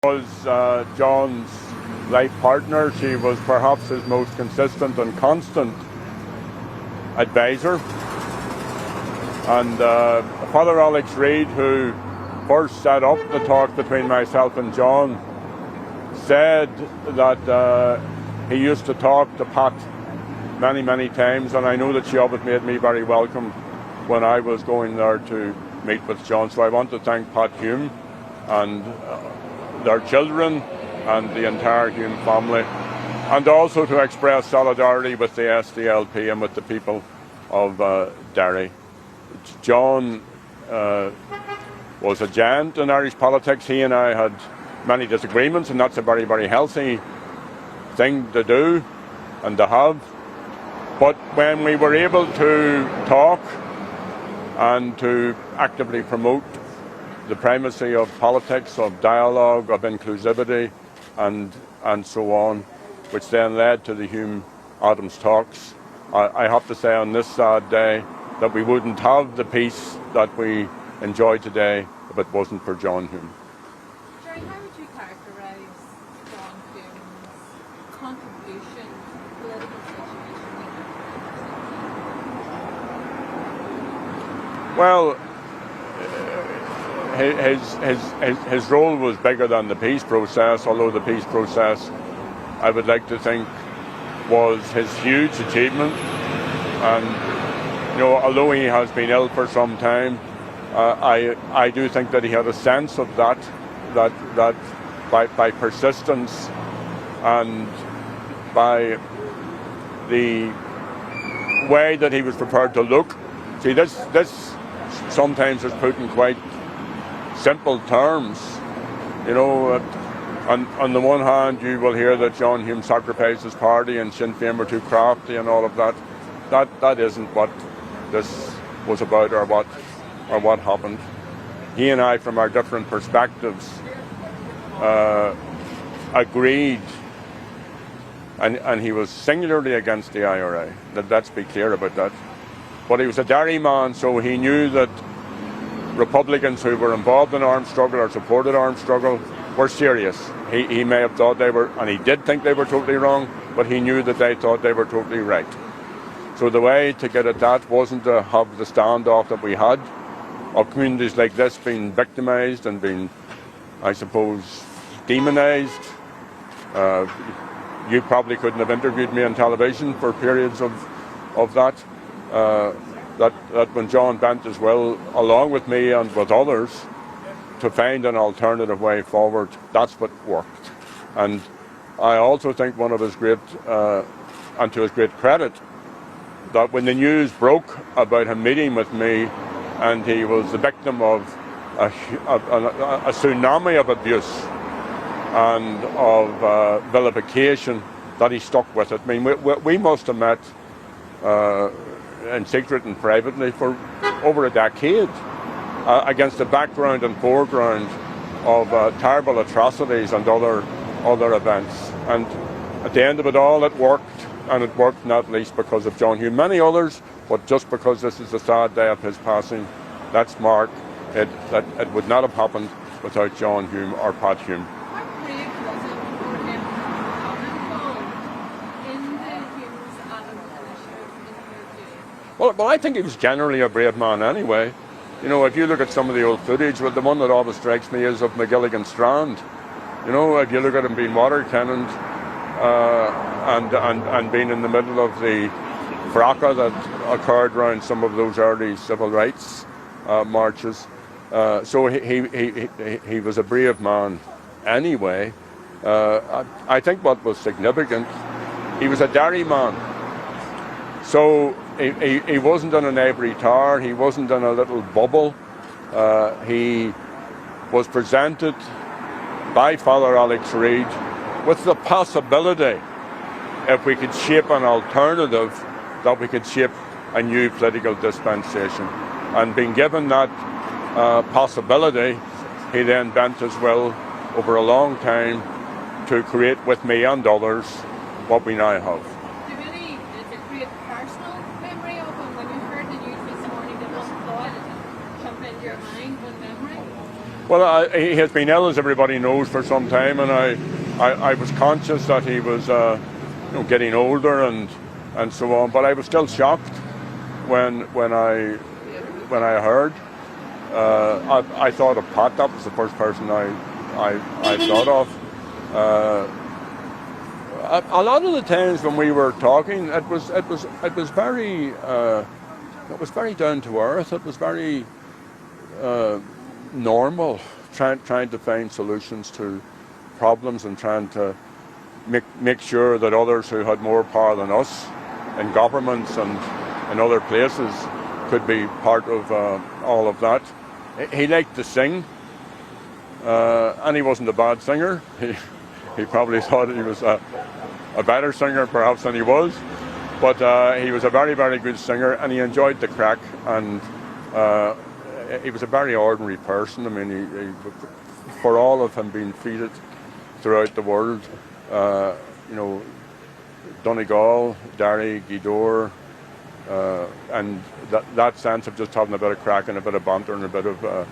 Was John's life partner. She was perhaps his most consistent and constant advisor. And Father Alex Reid, who first set up the talk between myself and John, said that he used to talk to Pat many, many times, and I know that she always made me very welcome when I was going there to meet with John. So I want to thank Pat Hume and their children and the entire Hume family, and also to express solidarity with the SDLP and with the people of Derry. John was a giant in Irish politics. He and I had many disagreements, and that's a very, very healthy thing to do and to have. But when we were able to talk and to actively promote the primacy of politics, of dialogue, of inclusivity, and so on, which then led to the Hume Adams talks, I have to say on this sad day that we wouldn't have the peace that we enjoy today if it wasn't for John Hume. Gerry, how would you characterise John Hume's contribution to the political situation? Well, his role was bigger than the peace process, although the peace process, I would like to think, was his huge achievement. And, although he has been ill for some time, I do think that he had a sense of that by persistence and by the way that he was prepared to look. See, this sometimes is put in quite simple terms. On the one hand, you will hear that John Hume sacrificed his party and Sinn Féin were too crafty and all of that. That isn't what this was about or what happened. He and I, from our different perspectives, agreed, and he was singularly against the IRA. Let's be clear about that. But he was a Derry man, so he knew that Republicans who were involved in armed struggle or supported armed struggle were serious. He may have thought they were, and he did think they were totally wrong, but he knew that they thought they were totally right. So the way to get at that wasn't to have the standoff that we had of communities like this being victimised and being, I suppose, demonised. You probably couldn't have interviewed me on television for periods of that. That when John bent his will, along with me and with others, to find an alternative way forward, that's what worked. And I also think one of his great, and to his great credit, that when the news broke about him meeting with me and he was the victim of a tsunami of abuse and of vilification, that he stuck with it. I mean, we must have met in secret and privately for over a decade against the background and foreground of terrible atrocities and other events. And at the end of it all, it worked, and it worked not least because of John Hume. Many others, but just because this is the sad day of his passing, let's mark it that it would not have happened without John Hume or Pat Hume. How brave was it for him to become involved in the Hume's Adams initiative in your view? Well, I think he was generally a brave man anyway. If you look at some of the old footage, well, the one that always strikes me is of McGilligan Strand. If you look at him being water tenant and being in the middle of the fracas that occurred around some of those early civil rights marches. So he was a brave man anyway. I think what was significant, he was a Derry man. So he wasn't in an ivory tower, he wasn't in a little bubble. He was presented by Father Alex Reid with the possibility, if we could shape an alternative, that we could shape a new political dispensation. And being given that possibility, he then bent his will over a long time to create with me and others what we now have. It's a great personal memory of him. When you heard the news this morning, did not thought it jump into your mind one memory? Well, he has been ill, as everybody knows, for some time, and I was conscious that he was getting older and so on. But I was still shocked when I heard. I thought of Pat. That was the first person I thought of. A lot of the times when we were talking, it was very down to earth. It was very normal, trying to find solutions to problems and trying to make sure that others who had more power than us in governments and in other places could be part of all of that. He liked to sing, and he wasn't a bad singer. He probably thought he was a better singer perhaps than he was, but he was a very, very good singer, and he enjoyed the crack, and he was a very ordinary person. I mean, he for all of him being treated throughout the world, Donegal, Derry, Gweedore, and that sense of just having a bit of crack and a bit of banter and a bit of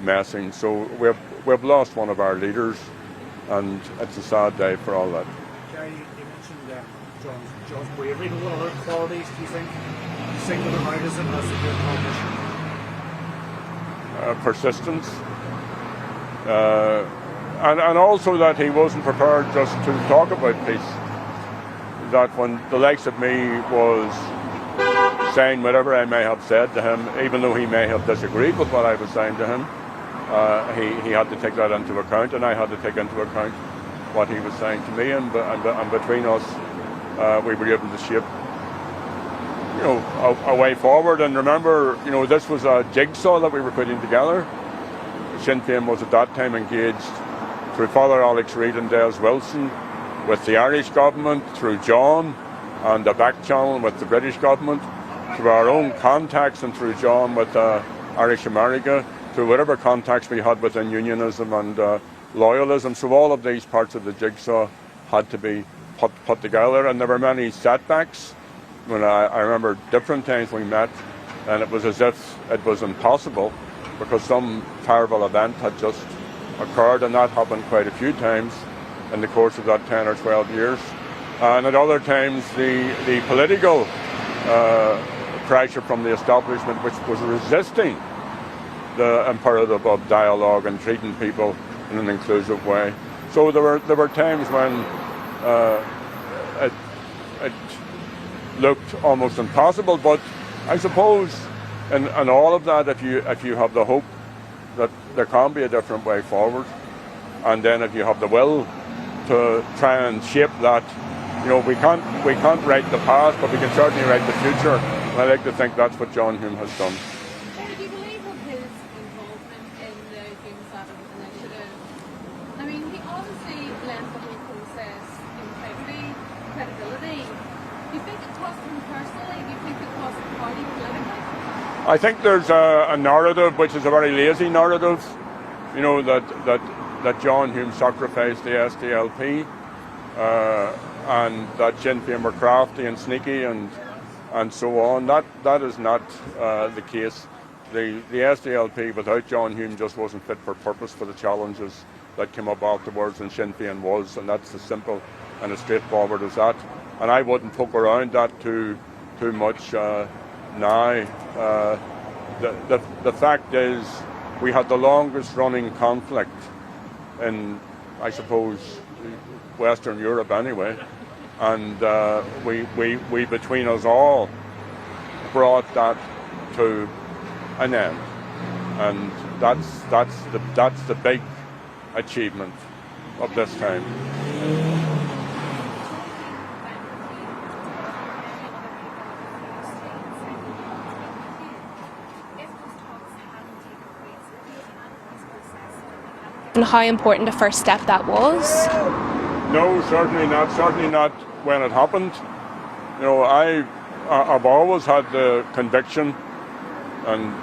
messing. So we've lost one of our leaders, and it's a sad day for all that. Gerry, you mentioned John's bravery. What other qualities do you think single him out as a good politician? Persistence, and also that he wasn't prepared just to talk about peace. That when the likes of me was saying whatever I may have said to him, even though he may have disagreed with what I was saying to him, he had to take that into account, and I had to take into account what he was saying to me, and between us, we were able to shape a way forward. And remember, this was a jigsaw that we were putting together. Sinn Féin was at that time engaged through Father Alex Reid and Des Wilson with the Irish government, through John and the back channel with the British government, through our own contacts and through John with Irish America, through whatever contacts we had within unionism and loyalism. So all of these parts of the jigsaw had to be put together, and there were many setbacks. When I remember different times we met, and it was as if it was impossible because some terrible event had just occurred, and that happened quite a few times in the course of that 10 or 12 years. And at other times the political pressure from the establishment, which was resisting the imperative of dialogue and treating people in an inclusive way. So there were times when it looked almost impossible, but I suppose in all of that, if you have the hope that there can be a different way forward, and then if you have the will to try and shape that, we can't write the past, but we can certainly write the future. And I like to think that's what John Hume has done. Do you believe of his involvement in the Hume Adams initiative? I mean, he obviously lent the whole process integrity, credibility. Do you think it cost him personally? Do you think it cost the party politically? I think there's a narrative which is a very lazy narrative, that John Hume sacrificed the SDLP, and that Sinn Féin were crafty and sneaky and so on. That is not the case. The SDLP without John Hume just wasn't fit for purpose for the challenges that came up afterwards, and Sinn Féin was, and that's as simple and as straightforward as that. And I wouldn't poke around that too much now. The fact is, we had the longest running conflict in, I suppose, Western Europe anyway, and we between us all brought that to an end, and that's the big achievement of this time. And how important a first step that was? No, certainly not. Certainly not when it happened. I've always had the conviction, and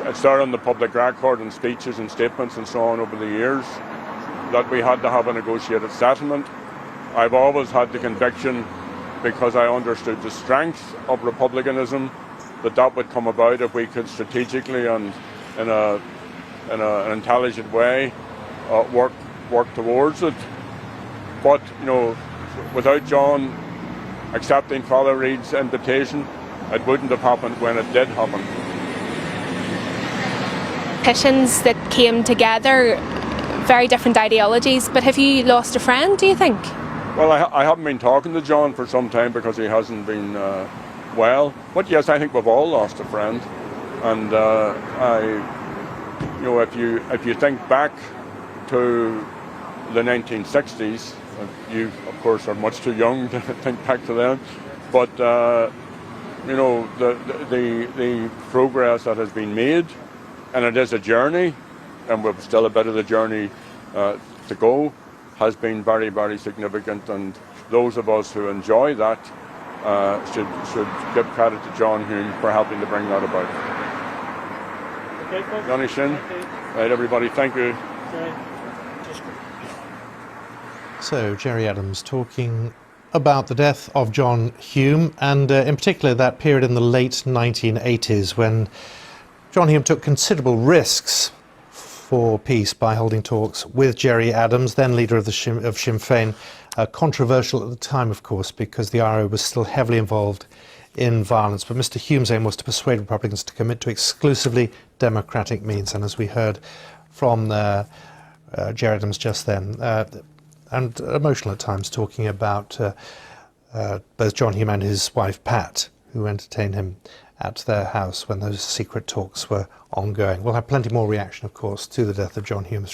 it's there on the public record and speeches and statements and so on over the years, that we had to have a negotiated settlement. I've always had the conviction, because I understood the strength of republicanism, that would come about if we could strategically and in a in an intelligent way, work towards it. But, you know, without John accepting Father Reid's invitation, it wouldn't have happened when it did happen. Petitions that came together, very different ideologies, but have you lost a friend, do you think? Well, I haven't been talking to John for some time because he hasn't been well. But yes, I think we've all lost a friend. And you know, if you think back to the 1960s, you of course are much too young to think back to them. But you know, the progress that has been made, and it is a journey, and we've still a bit of the journey to go, has been very, very significant, and those of us who enjoy that should give credit to John Hume for helping to bring that about. Okay, folks. Johnny Shin. Right, everybody, thank you. So, Gerry Adams talking about the death of John Hume, and in particular that period in the late 1980s when John Hume took considerable risks for peace by holding talks with Gerry Adams, then leader of Sinn Féin. Controversial at the time, of course, because the IRA was still heavily involved in violence. But Mr. Hume's aim was to persuade Republicans to commit to exclusively democratic means. And as we heard from Gerry Adams just then, and emotional at times, talking about both John Hume and his wife Pat, who entertained him at their house when those secret talks were ongoing. We'll have plenty more reaction, of course, to the death of John Hume.